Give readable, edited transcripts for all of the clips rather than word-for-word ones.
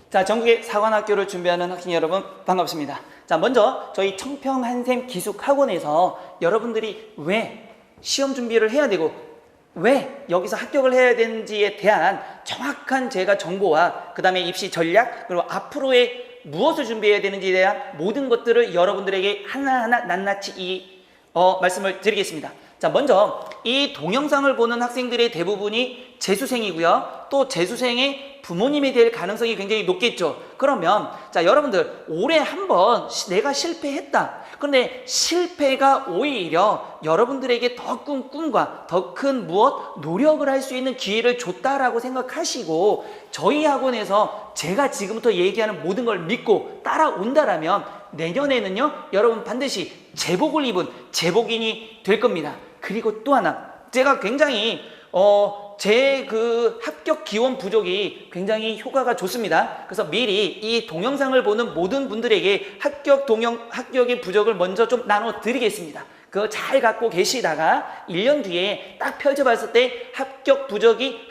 자, 전국의 사관학교를 준비하는 학생 여러분 반갑습니다. 자, 먼저 저희 청평 한샘 기숙학원에서 여러분들이 왜 시험 준비를 해야 되고 왜 여기서 합격을 해야 되는지에 대한 정확한 제가 정보와 그 다음에 입시 전략 그리고 앞으로의 무엇을 준비해야 되는지에 대한 모든 것들을 여러분들에게 하나하나 낱낱이 말씀을 드리겠습니다. 자, 먼저 이 동영상을 보는 학생들의 대부분이 재수생이고요. 또 재수생의 부모님이 될 가능성이 굉장히 높겠죠. 그러면 자, 여러분들 올해 한번 내가 실패했다. 그런데 실패가 오히려 여러분들에게 더 큰 꿈과 더 큰 무엇 노력을 할 수 있는 기회를 줬다라고 생각하시고 저희 학원에서 제가 지금부터 얘기하는 모든 걸 믿고 따라온다라면 내년에는요, 여러분 반드시 제복을 입은 제복인이 될 겁니다. 그리고 또 하나, 제가 굉장히 제 그 합격 기원 부족이 굉장히 효과가 좋습니다. 그래서 미리 이 동영상을 보는 모든 분들에게 합격의 부족을 먼저 좀 나눠 드리겠습니다. 그거 잘 갖고 계시다가 1년 뒤에 딱 펼쳐봤을 때 합격 부족이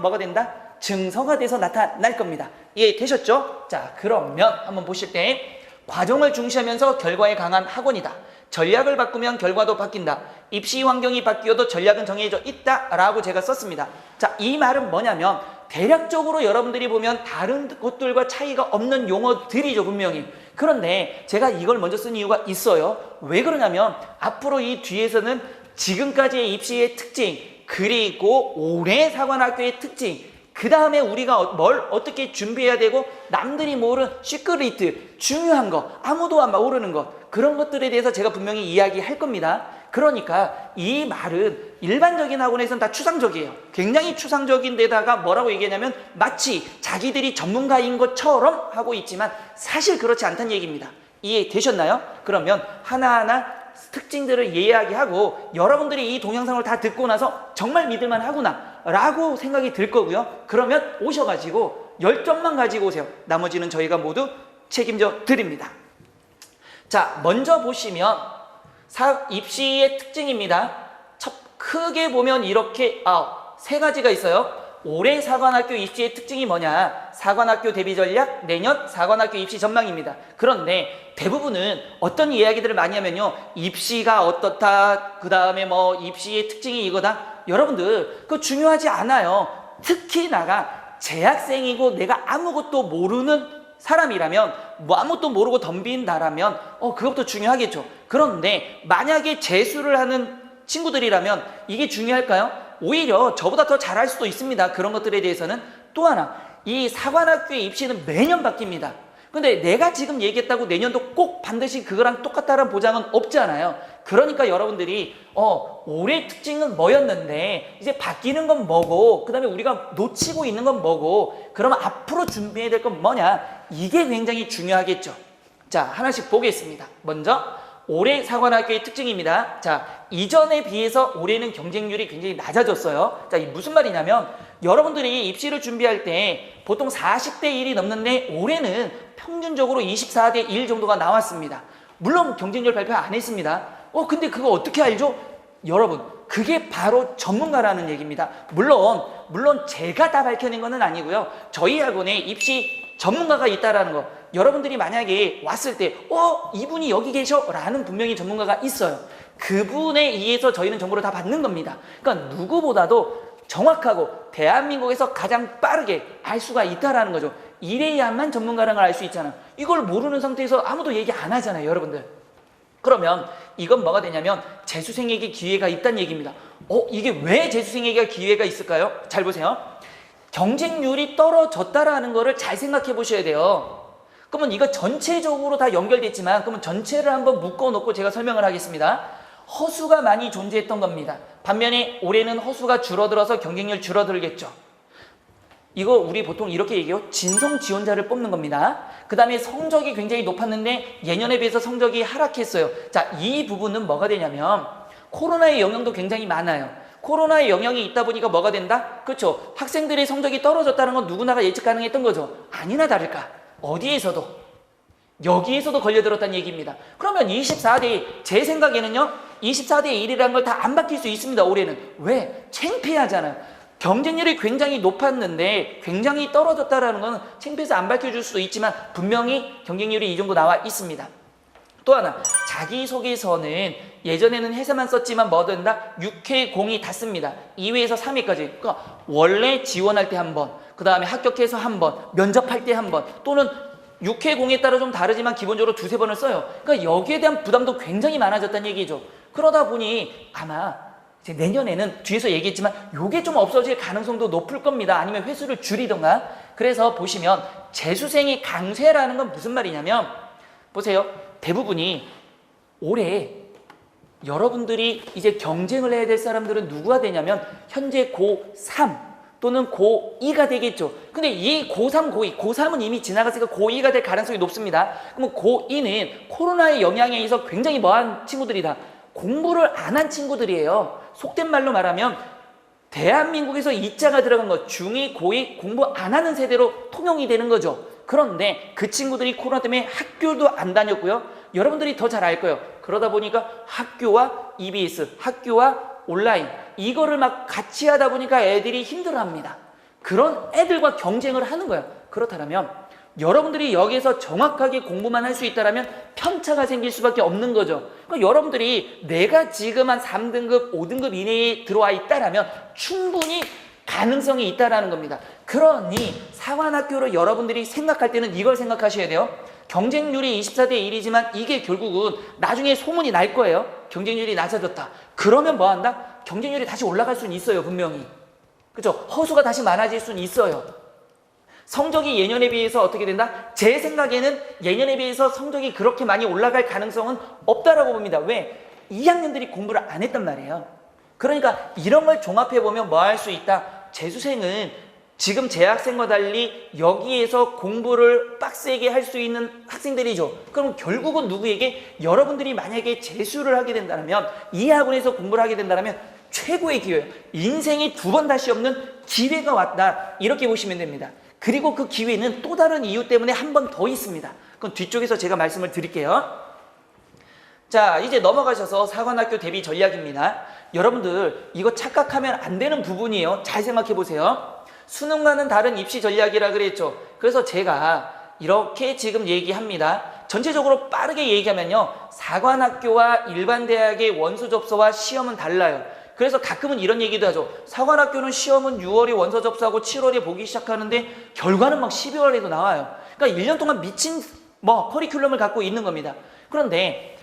뭐가 된다? 증서가 돼서 나타날 겁니다. 이해되셨죠? 자, 그러면 한번 보실 때 과정을 중시하면서 결과에 강한 학원이다. 전략을 바꾸면 결과도 바뀐다. 입시 환경이 바뀌어도 전략은 정해져 있다라고 제가 썼습니다. 자, 이 말은 뭐냐면 대략적으로 여러분들이 보면 다른 곳들과 차이가 없는 용어들이죠, 분명히. 그런데 제가 이걸 먼저 쓴 이유가 있어요. 왜 그러냐면 앞으로 이 뒤에서는 지금까지의 입시의 특징 그리고 올해 사관학교의 특징 그 다음에 우리가 뭘 어떻게 준비해야 되고 남들이 모르는 시크릿 중요한 거 아무도 안 모르는 것 그런 것들에 대해서 제가 분명히 이야기할 겁니다. 그러니까 이 말은 일반적인 학원에서는 다 추상적이에요. 굉장히 추상적인 데다가 뭐라고 얘기하냐면 마치 자기들이 전문가인 것처럼 하고 있지만 사실 그렇지 않다는 얘기입니다. 이해되셨나요? 그러면 하나하나 특징들을 이야기하고 여러분들이 이 동영상을 다 듣고 나서 정말 믿을만 하구나 라고 생각이 들 거고요. 그러면 오셔가지고 열정만 가지고 오세요. 나머지는 저희가 모두 책임져 드립니다. 자, 먼저 보시면 입시의 특징입니다. 크게 보면 이렇게 세 가지가 있어요. 올해 사관학교 입시의 특징이 뭐냐? 사관학교 대비 전략, 내년 사관학교 입시 전망입니다. 그런데 대부분은 어떤 이야기들을 많이 하면요, 입시가 어떻다, 그 다음에 뭐 입시의 특징이 이거다. 여러분들 그거 중요하지 않아요. 특히 나가 재학생이고 내가 아무것도 모르는 사람이라면 뭐 아무것도 모르고 덤빈다라면 그것도 중요하겠죠. 그런데 만약에 재수를 하는 친구들이라면 이게 중요할까요? 오히려 저보다 더 잘할 수도 있습니다. 그런 것들에 대해서는. 또 하나, 이 사관학교의 입시는 매년 바뀝니다. 근데 내가 지금 얘기했다고 내년도 꼭 반드시 그거랑 똑같다는 보장은 없잖아요. 그러니까 여러분들이 올해 특징은 뭐였는데 이제 바뀌는 건 뭐고 그 다음에 우리가 놓치고 있는 건 뭐고 그러면 앞으로 준비해야 될 건 뭐냐, 이게 굉장히 중요하겠죠. 자, 하나씩 보겠습니다. 먼저 올해 사관학교의 특징입니다. 자, 이전에 비해서 올해는 경쟁률이 굉장히 낮아졌어요. 자, 이 무슨 말이냐면 여러분들이 입시를 준비할 때 보통 40대 1이 넘는데 올해는 평균적으로 24대 1 정도가 나왔습니다. 물론 경쟁률 발표 안 했습니다. 근데 그거 어떻게 알죠? 여러분, 그게 바로 전문가라는 얘기입니다. 물론 제가 다 밝혀낸 건 아니고요. 저희 학원에 입시 전문가가 있다라는 거, 여러분들이 만약에 왔을 때 이분이 여기 계셔 라는 분명히 전문가가 있어요. 그분에 의해서 저희는 정보를 다 받는 겁니다. 그러니까 누구보다도 정확하고 대한민국에서 가장 빠르게 알 수가 있다라는 거죠. 이래야만 전문가라는 걸 알 수 있잖아요. 이걸 모르는 상태에서 아무도 얘기 안 하잖아요, 여러분들. 그러면 이건 뭐가 되냐면 재수생에게 기회가 있다는 얘기입니다. 이게 왜 재수생에게 기회가 있을까요? 잘 보세요. 경쟁률이 떨어졌다라는 거를 잘 생각해 보셔야 돼요. 그러면 이거 전체적으로 다 연결됐지만 그러면 전체를 한번 묶어놓고 제가 설명을 하겠습니다. 허수가 많이 존재했던 겁니다. 반면에 올해는 허수가 줄어들어서 경쟁률 줄어들겠죠. 이거 우리 보통 이렇게 얘기해요. 진성 지원자를 뽑는 겁니다. 그 다음에 성적이 굉장히 높았는데 예년에 비해서 성적이 하락했어요. 자, 이 부분은 뭐가 되냐면 코로나의 영향도 굉장히 많아요. 코로나의 영향이 있다 보니까 뭐가 된다? 그렇죠. 학생들의 성적이 떨어졌다는 건 누구나가 예측 가능했던 거죠. 아니나 다를까 여기에서도 걸려들었다는 얘기입니다. 그러면 24대 제 생각에는요 24대 1이라는 걸 다 안 바뀔 수 있습니다. 올해는. 왜? 창피하잖아요. 경쟁률이 굉장히 높았는데 굉장히 떨어졌다라는 것은 창피해서 안 밝혀줄 수도 있지만 분명히 경쟁률이 이 정도 나와 있습니다. 또 하나, 자기소개서는 예전에는 회사만 썼지만 뭐 된다? 6회 공이 닿습니다. 2회에서 3회까지. 그러니까 원래 지원할 때 한 번, 그 다음에 합격해서 한 번, 면접할 때 한 번, 또는 6회 공에 따라 좀 다르지만 기본적으로 두세 번을 써요. 그러니까 여기에 대한 부담도 굉장히 많아졌다는 얘기죠. 그러다 보니 아마 이제 내년에는 뒤에서 얘기했지만 요게 좀 없어질 가능성도 높을 겁니다. 아니면 회수를 줄이던가. 그래서 보시면 재수생이 강세라는 건 무슨 말이냐면 보세요. 대부분이 올해 여러분들이 이제 경쟁을 해야 될 사람들은 누구가 되냐면 현재 고3 또는 고2가 되겠죠. 근데 이 고3, 고2, 고3은 이미 지나갔으니까 고2가 될 가능성이 높습니다. 그러면 고2는 코로나의 영향에 의해서 굉장히 뭐한 친구들이다. 공부를 안 한 친구들이에요. 속된 말로 말하면 대한민국에서 2자가 들어간 것, 중2, 고2 공부 안 하는 세대로 통용이 되는 거죠. 그런데 그 친구들이 코로나 때문에 학교도 안 다녔고요. 여러분들이 더 잘 알 거예요. 그러다 보니까 학교와 EBS, 학교와 온라인 이거를 막 같이 하다 보니까 애들이 힘들어합니다. 그런 애들과 경쟁을 하는 거예요. 그렇다면 여러분들이 여기에서 정확하게 공부만 할 수 있다면 편차가 생길 수밖에 없는 거죠. 그러니까 여러분들이 내가 지금 한 3등급, 5등급 이내에 들어와 있다면 충분히 가능성이 있다라는 겁니다. 그러니 사관학교를 여러분들이 생각할 때는 이걸 생각하셔야 돼요. 경쟁률이 24대 1이지만 이게 결국은 나중에 소문이 날 거예요. 경쟁률이 낮아졌다. 그러면 뭐 한다? 경쟁률이 다시 올라갈 수는 있어요. 분명히. 그렇죠? 허수가 다시 많아질 수는 있어요. 성적이 예년에 비해서 어떻게 된다? 제 생각에는 예년에 비해서 성적이 그렇게 많이 올라갈 가능성은 없다라고 봅니다. 왜? 2학년들이 공부를 안 했단 말이에요. 그러니까 이런 걸 종합해보면 뭐 할 수 있다? 재수생은 지금 재학생과 달리 여기에서 공부를 빡세게 할 수 있는 학생들이죠. 그럼 결국은 누구에게? 여러분들이 만약에 재수를 하게 된다면, 이 학원에서 공부를 하게 된다면 최고의 기회예요. 인생이 두 번 다시 없는 기회가 왔다. 이렇게 보시면 됩니다. 그리고 그 기회는 또 다른 이유 때문에 한 번 더 있습니다. 그건 뒤쪽에서 제가 말씀을 드릴게요. 자, 이제 넘어가셔서 사관학교 대비 전략입니다. 여러분들 이거 착각하면 안 되는 부분이에요. 잘 생각해 보세요. 수능과는 다른 입시 전략이라 그랬죠. 그래서 제가 이렇게 지금 얘기합니다. 전체적으로 빠르게 얘기하면요. 사관학교와 일반 대학의 원서 접수와 시험은 달라요. 그래서 가끔은 이런 얘기도 하죠. 사관학교는 시험은 6월에 원서 접수하고 7월에 보기 시작하는데 결과는 막 12월에도 나와요. 그러니까 1년 동안 미친 커리큘럼을 갖고 있는 겁니다. 그런데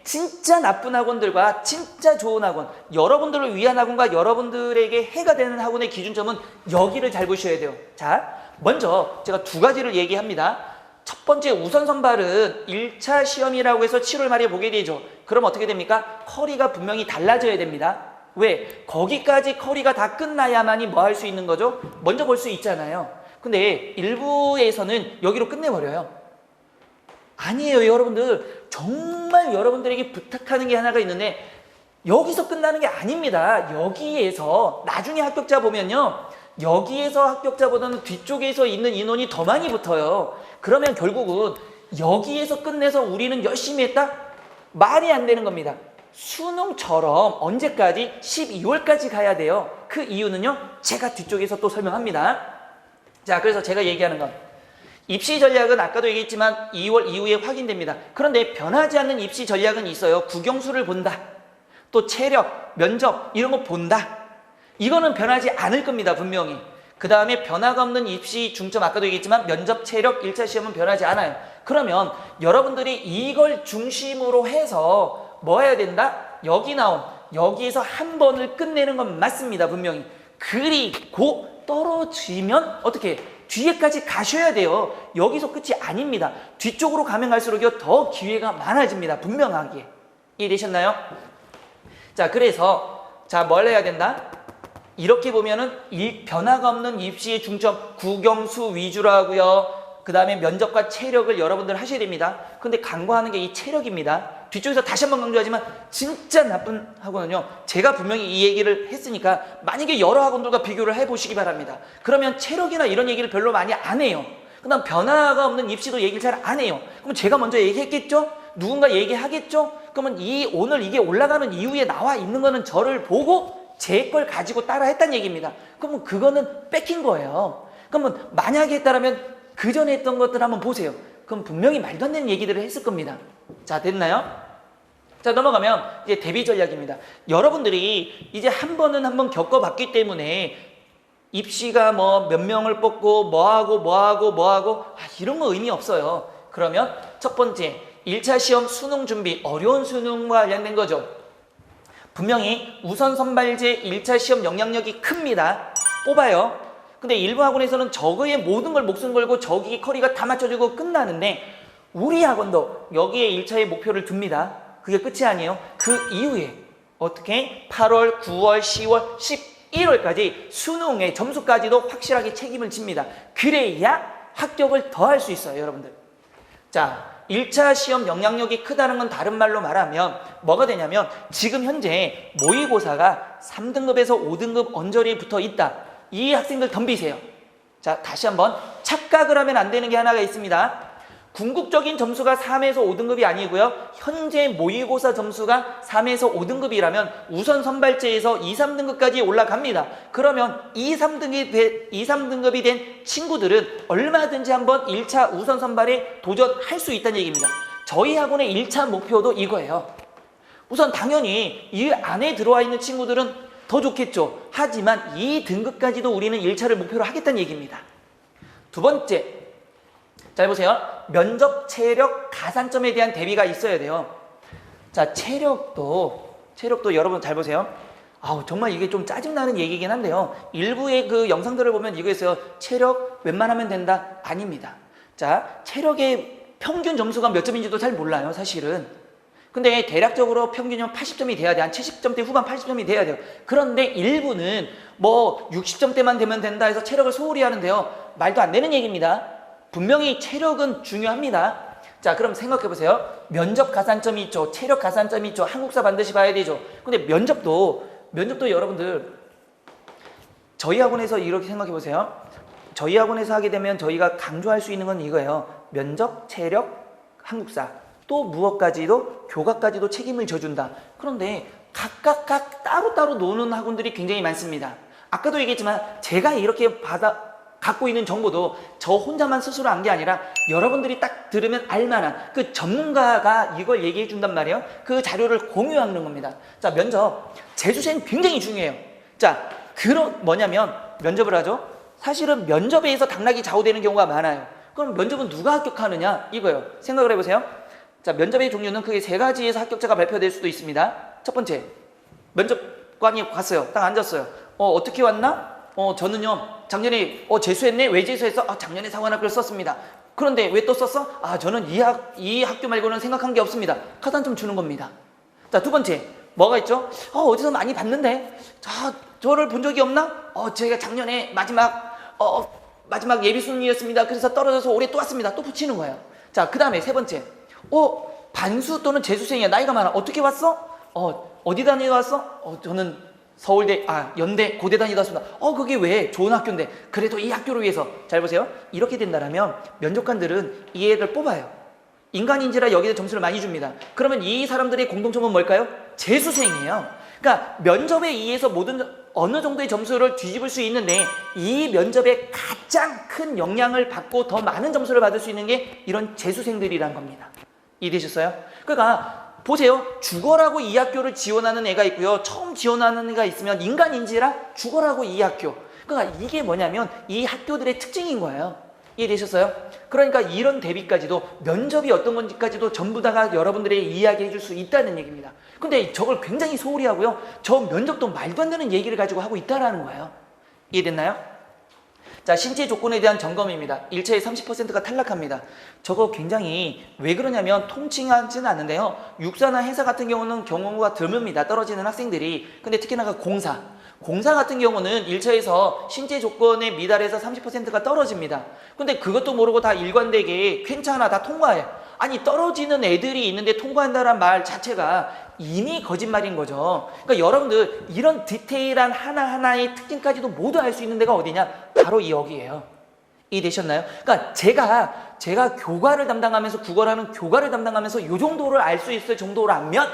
진짜 나쁜 학원들과 진짜 좋은 학원, 여러분들을 위한 학원과 여러분들에게 해가 되는 학원의 기준점은 여기를 잘 보셔야 돼요. 자, 먼저 제가 두 가지를 얘기합니다. 첫 번째 우선 선발은 1차 시험이라고 해서 7월 말에 보게 되죠. 그럼 어떻게 됩니까? 커리가 분명히 달라져야 됩니다. 왜? 거기까지 커리가 다 끝나야만이 뭐 할 수 있는 거죠? 먼저 볼 수 있잖아요. 근데 일부에서는 여기로 끝내버려요. 아니에요, 여러분들. 정말 여러분들에게 부탁하는 게 하나가 있는데 여기서 끝나는 게 아닙니다. 여기에서 나중에 합격자 보면요, 여기에서 합격자보다는 뒤쪽에서 있는 인원이 더 많이 붙어요. 그러면 결국은 여기에서 끝내서 우리는 열심히 했다? 말이 안 되는 겁니다. 수능처럼 언제까지? 12월까지 가야 돼요. 그 이유는요, 제가 뒤쪽에서 또 설명합니다. 자, 그래서 제가 얘기하는 건 입시 전략은 아까도 얘기했지만 2월 이후에 확인됩니다. 그런데 변하지 않는 입시 전략은 있어요. 국영수를 본다. 또 체력, 면접 이런 거 본다. 이거는 변하지 않을 겁니다. 분명히. 그 다음에 변화가 없는 입시 중점 아까도 얘기했지만 면접, 체력, 1차 시험은 변하지 않아요. 그러면 여러분들이 이걸 중심으로 해서 뭐 해야 된다? 여기에서 한 번을 끝내는 건 맞습니다. 분명히. 그리고 떨어지면 어떻게? 뒤에까지 가셔야 돼요. 여기서 끝이 아닙니다. 뒤쪽으로 가면 갈수록 더 기회가 많아집니다. 분명하게. 이해되셨나요? 자, 그래서 뭘 해야 된다? 이렇게 보면은 변화가 없는 입시의 중점 국영수 위주로 하고요. 그 다음에 면접과 체력을 여러분들 하셔야 됩니다. 근데 강조하는 게 이 체력입니다. 뒤쪽에서 다시 한번 강조하지만 진짜 나쁜 학원은요, 제가 분명히 이 얘기를 했으니까 만약에 여러 학원들과 비교를 해보시기 바랍니다. 그러면 체력이나 이런 얘기를 별로 많이 안 해요. 그 다음 변화가 없는 입시도 얘기를 잘 안 해요. 그러면 제가 먼저 얘기했겠죠? 누군가 얘기하겠죠? 그러면 오늘 이게 올라가는 이후에 나와 있는 거는 저를 보고 제 걸 가지고 따라 했다는 얘기입니다. 그러면 그거는 뺏긴 거예요. 그러면 만약에 했다면 그 전에 했던 것들 한번 보세요. 그럼 분명히 말도 안 되는 얘기들을 했을 겁니다. 자, 됐나요? 자, 넘어가면 이제 대비 전략입니다. 여러분들이 이제 한 번은 겪어봤기 때문에 입시가 뭐 몇 명을 뽑고 뭐하고 이런 거 의미 없어요. 그러면 첫 번째 1차 시험 수능 준비, 어려운 수능과 관련된 거죠. 분명히 우선 선발제 1차 시험 영향력이 큽니다. 뽑아요. 근데 일부 학원에서는 저거에 모든 걸 목숨 걸고 저기 커리가 다 맞춰주고 끝나는데 우리 학원도 여기에 1차의 목표를 둡니다. 그게 끝이 아니에요. 그 이후에 어떻게 8월, 9월, 10월, 11월까지 수능의 점수까지도 확실하게 책임을 집니다. 그래야 합격을 더 할 수 있어요, 여러분들. 자, 1차 시험 영향력이 크다는 건 다른 말로 말하면 뭐가 되냐면 지금 현재 모의고사가 3등급에서 5등급 언저리에 붙어 있다. 이 학생들 덤비세요. 자, 다시 한번 착각을 하면 안 되는 게 하나가 있습니다. 궁극적인 점수가 3에서 5등급이 아니고요. 현재 모의고사 점수가 3에서 5등급이라면 우선 선발제에서 2, 3등급까지 올라갑니다. 그러면 2, 3등급이 된 친구들은 얼마든지 한번 1차 우선 선발에 도전할 수 있다는 얘기입니다. 저희 학원의 1차 목표도 이거예요. 우선 당연히 이 안에 들어와 있는 친구들은 더 좋겠죠. 하지만 2등급까지도 우리는 1차를 목표로 하겠다는 얘기입니다. 두 번째, 잘 보세요. 면접, 체력, 가산점에 대한 대비가 있어야 돼요. 자, 체력도 여러분 잘 보세요. 정말 이게 좀 짜증나는 얘기긴 한데요. 일부의 그 영상들을 보면 이거에서 체력 웬만하면 된다? 아닙니다. 자, 체력의 평균 점수가 몇 점인지도 잘 몰라요, 사실은. 근데 대략적으로 평균이면 80점이 돼야 돼. 한 70점대 후반 80점이 돼야 돼요. 그런데 일부는 뭐 60점대만 되면 된다 해서 체력을 소홀히 하는데요. 말도 안 되는 얘기입니다. 분명히 체력은 중요합니다. 자, 그럼 생각해보세요. 면접 가산점이 있죠. 체력 가산점이 있죠. 한국사 반드시 봐야 되죠. 근데 면접도 여러분들 저희 학원에서 이렇게 생각해보세요. 저희 학원에서 하게 되면 저희가 강조할 수 있는 건 이거예요. 면접, 체력, 한국사 또 무엇까지도 교과까지도 책임을 져준다. 그런데 각각 따로따로 노는 학원들이 굉장히 많습니다. 아까도 얘기했지만 제가 이렇게 갖고 있는 정보도 저 혼자만 스스로 한 게 아니라 여러분들이 딱 들으면 알만한 그 전문가가 이걸 얘기해 준단 말이에요. 그 자료를 공유하는 겁니다. 자, 면접 재수생 굉장히 중요해요. 자, 뭐냐면 면접을 하죠. 사실은 면접에 의해서 당락이 좌우되는 경우가 많아요. 그럼 면접은 누가 합격하느냐 이거예요. 생각을 해보세요. 자, 면접의 종류는 크게 세 가지에서 합격자가 발표될 수도 있습니다. 첫 번째, 면접관이 갔어요. 딱 앉았어요. 어떻게 왔나? 저는요 작년에 재수했네. 왜 재수했어? 작년에 사관학교를 썼습니다. 그런데 왜 또 썼어? 저는 이 학교 말고는 생각한 게 없습니다. 가산점 주는 겁니다. 자, 두 번째 뭐가 있죠? 어디서 많이 봤는데 저를 본 적이 없나? 제가 작년에 마지막 예비 순위였습니다. 그래서 떨어져서 올해 또 왔습니다. 또 붙이는 거예요. 자, 그 다음에 세 번째, 반수 또는 재수생이야. 나이가 많아. 어떻게 왔어? 어디 다니다 왔어? 저는 서울대, 연대, 고대 다니다 왔습니다. 그게 왜? 좋은 학교인데. 그래도 이 학교를 위해서. 잘 보세요. 이렇게 된다면 면접관들은 이 애들 뽑아요. 인간인지라 여기에 점수를 많이 줍니다. 그러면 이 사람들의 공통점은 뭘까요? 재수생이에요. 그러니까 면접에 의해서 어느 정도의 점수를 뒤집을 수 있는데 이 면접에 가장 큰 영향을 받고 더 많은 점수를 받을 수 있는 게 이런 재수생들이란 겁니다. 이해되셨어요? 그러니까 보세요. 죽어라고 이 학교를 지원하는 애가 있고요. 처음 지원하는 애가 있으면 인간인지라 죽어라고 이 학교. 그러니까 이게 뭐냐면 이 학교들의 특징인 거예요. 이해되셨어요? 그러니까 이런 대비까지도 면접이 어떤 건지까지도 전부 다가 여러분들에게 이야기해 줄 수 있다는 얘기입니다. 근데 저걸 굉장히 소홀히 하고요. 저 면접도 말도 안 되는 얘기를 가지고 하고 있다라는 거예요. 이해됐나요? 자, 신체 조건에 대한 점검입니다. 1차에 30%가 탈락합니다. 저거 굉장히 왜 그러냐면 통칭하지는 않는데요. 육사나 해사 같은 경우가 드뭅니다. 떨어지는 학생들이. 근데 특히나 공사 같은 경우는 1차에서 신체 조건에 미달해서 30%가 떨어집니다. 근데 그것도 모르고 다 일관되게 괜찮아, 다 통과해. 아니, 떨어지는 애들이 있는데 통과한다는 말 자체가 이미 거짓말인 거죠. 그러니까 여러분들 이런 디테일한 하나하나의 특징까지도 모두 알 수 있는 데가 어디냐? 바로 여기예요. 이해되셨나요? 그러니까 제가 교과를 담당하면서 국어라는 교과를 담당하면서 이 정도를 알 수 있을 정도로 알면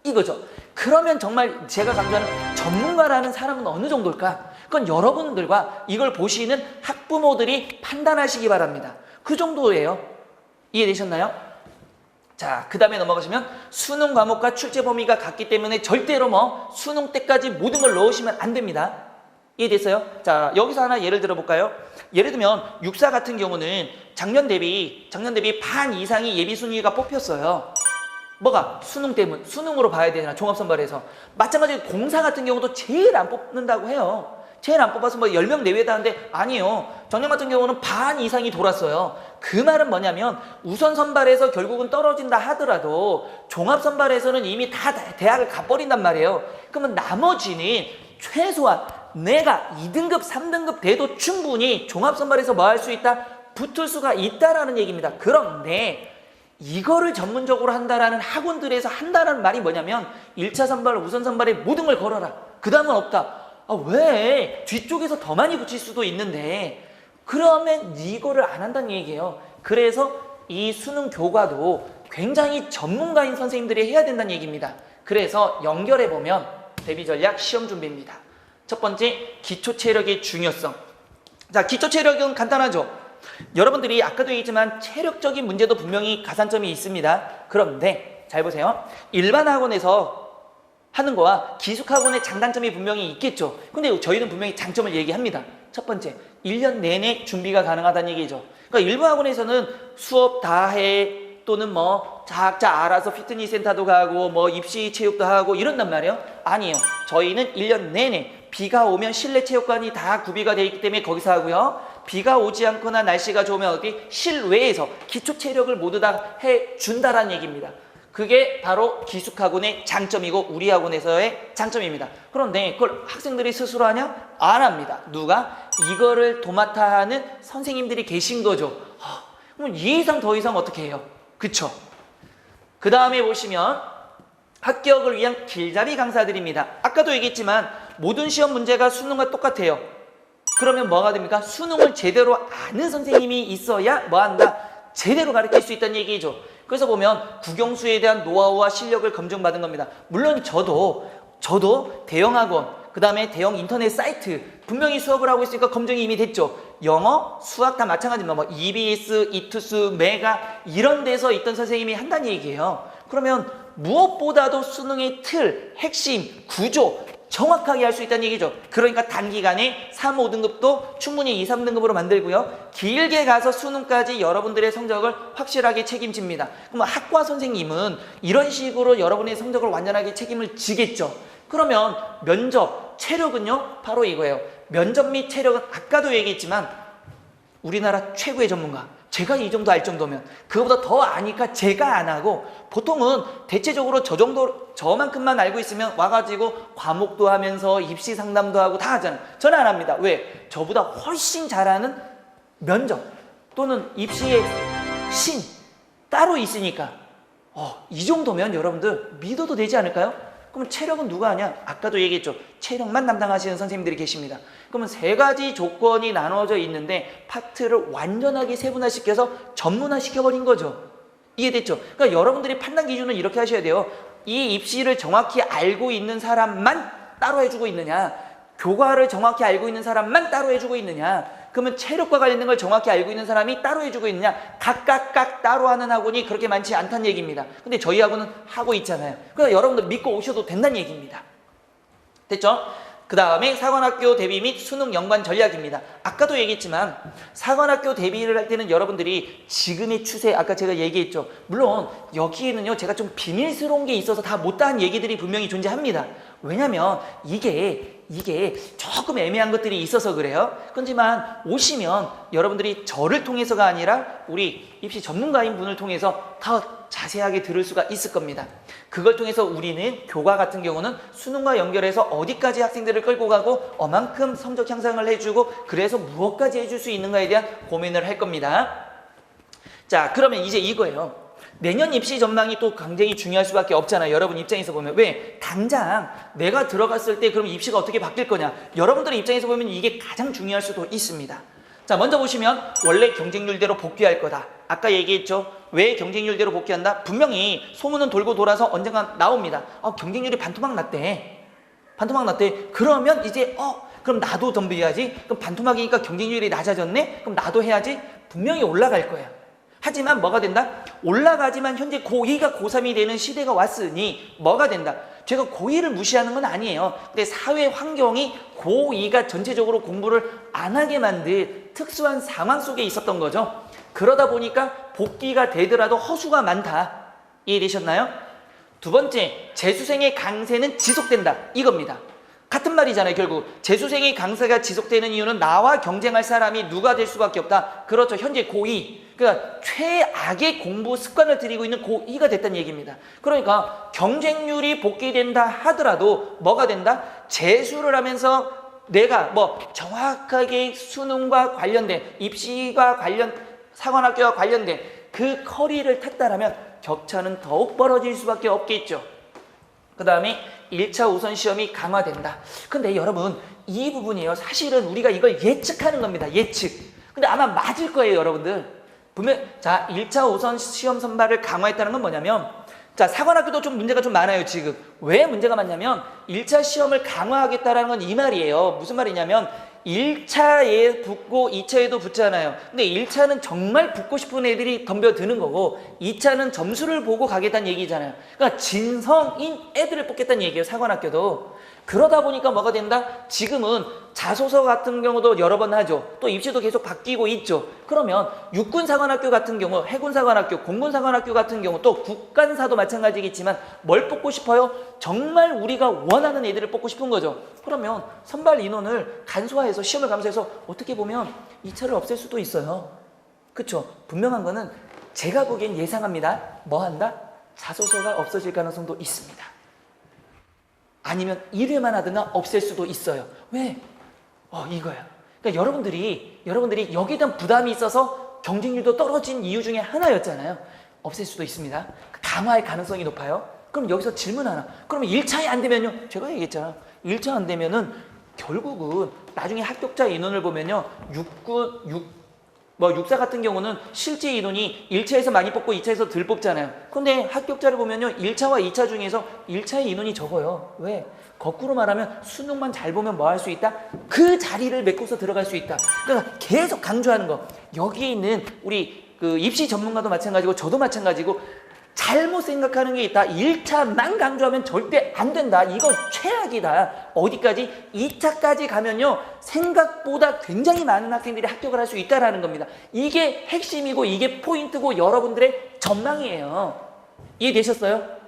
이거죠. 그러면 정말 제가 강조하는 전문가라는 사람은 어느 정도일까? 그건 여러분들과 이걸 보시는 학부모들이 판단하시기 바랍니다. 그 정도예요. 이해되셨나요? 자, 그 다음에 넘어가시면 수능 과목과 출제 범위가 같기 때문에 절대로 뭐 수능 때까지 모든 걸 넣으시면 안 됩니다. 이해됐어요? 자, 여기서 하나 예를 들어볼까요? 예를 들면 육사 같은 경우는 작년 대비 반 이상이 예비 순위가 뽑혔어요. 뭐가? 수능 때문, 수능으로 봐야 되잖아, 종합선발에서. 마찬가지로 공사 같은 경우도 제일 안 뽑는다고 해요. 제일 안 뽑아서 뭐 10명 내외다 하는데 아니에요. 작년 같은 경우는 반 이상이 돌았어요. 그 말은 뭐냐면 우선 선발에서 결국은 떨어진다 하더라도 종합 선발에서는 이미 다 대학을 가버린단 말이에요. 그러면 나머지는 최소한 내가 2등급, 3등급 돼도 충분히 종합 선발에서 뭐 할 수 있다? 붙을 수가 있다라는 얘기입니다. 그런데 이거를 전문적으로 한다라는 학원들에서 한다라는 말이 뭐냐면 1차 선발, 우선 선발에 모든 걸 걸어라. 그 다음은 없다. 아, 왜? 뒤쪽에서 더 많이 붙일 수도 있는데 그러면 이거를 안 한다는 얘기예요. 그래서 이 수능 교과도 굉장히 전문가인 선생님들이 해야 된다는 얘기입니다. 그래서 연결해보면 대비전략 시험 준비입니다. 첫 번째, 기초 체력의 중요성. 자, 기초 체력은 간단하죠. 여러분들이 아까도 얘기했지만 체력적인 문제도 분명히 가산점이 있습니다. 그런데 잘 보세요. 일반 학원에서 하는 거와 기숙학원의 장단점이 분명히 있겠죠. 근데 저희는 분명히 장점을 얘기합니다. 첫 번째, 1년 내내 준비가 가능하다는 얘기죠. 그러니까 일부 학원에서는 수업 다 해, 또는 뭐 각자 알아서 피트니스 센터도 가고 뭐 입시 체육도 하고 이런단 말이에요. 아니에요. 저희는 1년 내내 비가 오면 실내 체육관이 다 구비가 되어 있기 때문에 거기서 하고요. 비가 오지 않거나 날씨가 좋으면 어디 실외에서 기초 체력을 모두 다 해준다라는 얘기입니다. 그게 바로 기숙학원의 장점이고 우리 학원에서의 장점입니다. 그런데 그걸 학생들이 스스로 하냐? 안 합니다. 누가? 이거를 도맡아 하는 선생님들이 계신 거죠. 그럼 이 이상 더 이상 어떻게 해요? 그쵸? 그 다음에 보시면 합격을 위한 길잡이 강사들입니다. 아까도 얘기했지만 모든 시험 문제가 수능과 똑같아요. 그러면 뭐가 됩니까? 수능을 제대로 아는 선생님이 있어야 뭐한다? 제대로 가르칠 수 있다는 얘기죠. 그래서 보면 국영수에 대한 노하우와 실력을 검증받은 겁니다. 물론 저도 대형학원, 그 다음에 대형 인터넷 사이트 분명히 수업을 하고 있으니까 검증이 이미 됐죠. 영어, 수학 다 마찬가지입니다. 뭐 EBS, 이투스, 메가 이런 데서 있던 선생님이 한다는 얘기예요. 그러면 무엇보다도 수능의 틀, 핵심, 구조 정확하게 할 수 있다는 얘기죠. 그러니까 단기간에 3, 5등급도 충분히 2, 3등급으로 만들고요. 길게 가서 수능까지 여러분들의 성적을 확실하게 책임집니다. 그럼 학과 선생님은 이런 식으로 여러분의 성적을 완전하게 책임을 지겠죠. 그러면 면접, 체력은요? 바로 이거예요. 면접 및 체력은 아까도 얘기했지만 우리나라 최고의 전문가. 제가 이 정도 알 정도면 그거보다 더 아니까 제가 안 하고 보통은 대체적으로 저만큼만 알고 있으면 와가지고 과목도 하면서 입시 상담도 하고 다 하잖아요. 저는 안 합니다. 왜? 저보다 훨씬 잘하는 면접 또는 입시의 신 따로 있으니까 이 정도면 여러분들 믿어도 되지 않을까요? 그러면 체력은 누가 하냐? 아까도 얘기했죠. 체력만 담당하시는 선생님들이 계십니다. 그러면 세 가지 조건이 나눠져 있는데 파트를 완전하게 세분화시켜서 전문화시켜버린 거죠. 이해됐죠? 그러니까 여러분들이 판단 기준은 이렇게 하셔야 돼요. 이 입시를 정확히 알고 있는 사람만 따로 해주고 있느냐, 교과를 정확히 알고 있는 사람만 따로 해주고 있느냐, 그러면 체력과 관련된 걸 정확히 알고 있는 사람이 따로 해주고 있느냐, 각각 따로 하는 학원이 그렇게 많지 않다는 얘기입니다. 근데 저희 학원은 하고 있잖아요. 그러니까 여러분들 믿고 오셔도 된다는 얘기입니다. 됐죠? 그 다음에 사관학교 대비 및 수능 연관 전략입니다. 아까도 얘기했지만 사관학교 대비를 할 때는 여러분들이 지금의 추세, 아까 제가 얘기했죠. 물론 여기에는요 제가 좀 비밀스러운 게 있어서 다 못다한 얘기들이 분명히 존재합니다. 왜냐면 이게 조금 애매한 것들이 있어서 그래요. 그렇지만 오시면 여러분들이 저를 통해서가 아니라 우리 입시 전문가인 분을 통해서 더 자세하게 들을 수가 있을 겁니다. 그걸 통해서 우리는 교과 같은 경우는 수능과 연결해서 어디까지 학생들을 끌고 가고 얼만큼 성적 향상을 해주고 그래서 무엇까지 해줄 수 있는가에 대한 고민을 할 겁니다. 자, 그러면 이제 이거예요. 내년 입시 전망이 또 굉장히 중요할 수밖에 없잖아요. 여러분 입장에서 보면. 왜? 당장 내가 들어갔을 때 그럼 입시가 어떻게 바뀔 거냐. 여러분들의 입장에서 보면 이게 가장 중요할 수도 있습니다. 자, 먼저 보시면 원래 경쟁률대로 복귀할 거다. 아까 얘기했죠. 왜 경쟁률대로 복귀한다? 분명히 소문은 돌고 돌아서 언젠가 나옵니다. 경쟁률이 반토막 났대. 반토막 났대. 그러면 이제 그럼 나도 덤벼야지. 그럼 반토막이니까 경쟁률이 낮아졌네? 그럼 나도 해야지. 분명히 올라갈 거예요. 하지만 뭐가 된다? 올라가지만 현재 고2가 고3이 되는 시대가 왔으니 뭐가 된다? 제가 고2를 무시하는 건 아니에요. 근데 사회 환경이 고2가 전체적으로 공부를 안 하게 만든 특수한 상황 속에 있었던 거죠. 그러다 보니까 복귀가 되더라도 허수가 많다. 이해되셨나요? 두 번째, 재수생의 강세는 지속된다. 이겁니다. 같은 말이잖아요. 결국 재수생의 강세가 지속되는 이유는 나와 경쟁할 사람이 누가 될 수밖에 없다. 그렇죠. 현재 고2, 그러니까 최악의 공부 습관을 들이고 있는 고2가 됐다는 얘기입니다. 그러니까 경쟁률이 복귀된다 하더라도 뭐가 된다? 재수를 하면서 내가 정확하게 수능과 관련된, 입시가 관련, 사관학교와 관련된 그 커리를 탔다라면 격차는 더욱 벌어질 수밖에 없겠죠. 그 다음에 1차 우선 시험이 강화된다. 근데 여러분, 이 부분이에요. 사실은 우리가 이걸 예측하는 겁니다. 예측. 근데 아마 맞을 거예요, 여러분들. 분명, 자, 1차 우선 시험 선발을 강화했다는 건 뭐냐면, 자, 사관학교도 좀 문제가 좀 많아요, 지금. 왜 문제가 많냐면, 1차 시험을 강화하겠다라는 건 이 말이에요. 무슨 말이냐면, 1차에 붙고 2차에도 붙잖아요. 근데 1차는 정말 붙고 싶은 애들이 덤벼드는 거고 2차는 점수를 보고 가겠다는 얘기잖아요. 그러니까 진성인 애들을 뽑겠다는 얘기예요. 사관학교도. 그러다 보니까 뭐가 된다? 지금은 자소서 같은 경우도 여러 번 하죠. 또 입시도 계속 바뀌고 있죠. 그러면 육군사관학교 같은 경우, 해군사관학교, 공군사관학교 같은 경우, 또 국간사도 마찬가지겠지만 뭘 뽑고 싶어요? 정말 우리가 원하는 애들을 뽑고 싶은 거죠. 그러면 선발 인원을 간소화해서 시험을 감소해서 어떻게 보면 2차를 없앨 수도 있어요. 그쵸? 분명한 거는 제가 보기엔 예상합니다. 뭐 한다? 자소서가 없어질 가능성도 있습니다. 아니면 1회만 하든가 없앨 수도 있어요. 왜? 이거야. 그러니까 여러분들이 여기에 대한 부담이 있어서 경쟁률도 떨어진 이유 중에 하나였잖아요. 없앨 수도 있습니다. 강화할 가능성이 높아요. 그럼 여기서 질문 하나. 그러면 1차에 안 되면요. 제가 얘기했잖아. 1차 안 되면은 결국은 나중에 합격자 인원을 보면요. 육사 같은 경우는 실제 인원이 1차에서 많이 뽑고 2차에서 덜 뽑잖아요. 근데 합격자를 보면요. 1차와 2차 중에서 1차의 인원이 적어요. 왜? 거꾸로 말하면 수능만 잘 보면 뭐 할 수 있다? 그 자리를 메꿔서 들어갈 수 있다. 그러니까 계속 강조하는 거. 여기에 있는 우리 그 입시 전문가도 마찬가지고 저도 마찬가지고 잘못 생각하는 게 있다. 1차만 강조하면 절대 안 된다. 이거 최악이다. 어디까지? 2차까지 가면요. 생각보다 굉장히 많은 학생들이 합격을 할 수 있다는 겁니다. 이게 핵심이고 이게 포인트고 여러분들의 전망이에요. 이해되셨어요?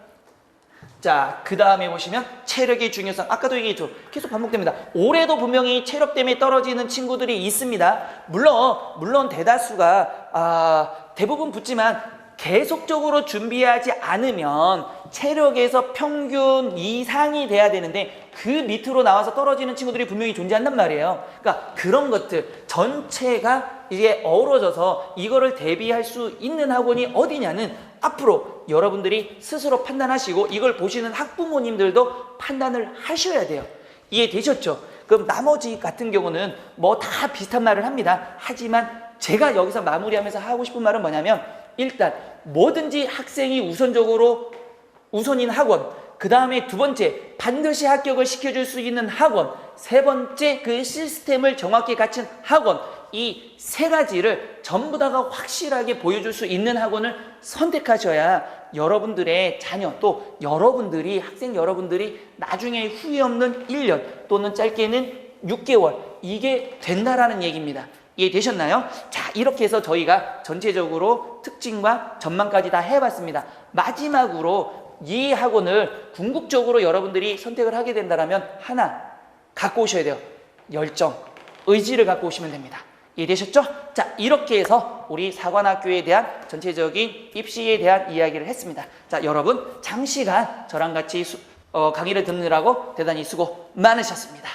자, 그 다음에 보시면 체력의 중요성. 아까도 얘기했죠. 계속 반복됩니다. 올해도 분명히 체력 때문에 떨어지는 친구들이 있습니다. 물론 대다수가 대부분 붙지만 계속적으로 준비하지 않으면 체력에서 평균 이상이 돼야 되는데 그 밑으로 나와서 떨어지는 친구들이 분명히 존재한단 말이에요. 그러니까 그런 것들 전체가 이제 어우러져서 이거를 대비할 수 있는 학원이 어디냐는 앞으로 여러분들이 스스로 판단하시고 이걸 보시는 학부모님들도 판단을 하셔야 돼요. 이해되셨죠? 그럼 나머지 같은 경우는 뭐 다 비슷한 말을 합니다. 하지만 제가 여기서 마무리하면서 하고 싶은 말은 뭐냐면 일단 뭐든지 학생이 우선인 학원, 그 다음에 두 번째 반드시 합격을 시켜줄 수 있는 학원, 세 번째 그 시스템을 정확히 갖춘 학원, 이 세 가지를 전부 다가 확실하게 보여줄 수 있는 학원을 선택하셔야 여러분들의 자녀 또 학생 여러분들이 나중에 후회 없는 1년 또는 짧게는 6개월 이게 된다라는 얘기입니다. 이해되셨나요? 자, 이렇게 해서 저희가 전체적으로 특징과 전망까지 다 해봤습니다. 마지막으로 이 학원을 궁극적으로 여러분들이 선택을 하게 된다면 하나 갖고 오셔야 돼요. 열정, 의지를 갖고 오시면 됩니다. 이해되셨죠? 자, 이렇게 해서 우리 사관학교에 대한 전체적인 입시에 대한 이야기를 했습니다. 자, 여러분 장시간 저랑 같이 강의를 듣느라고 대단히 수고 많으셨습니다.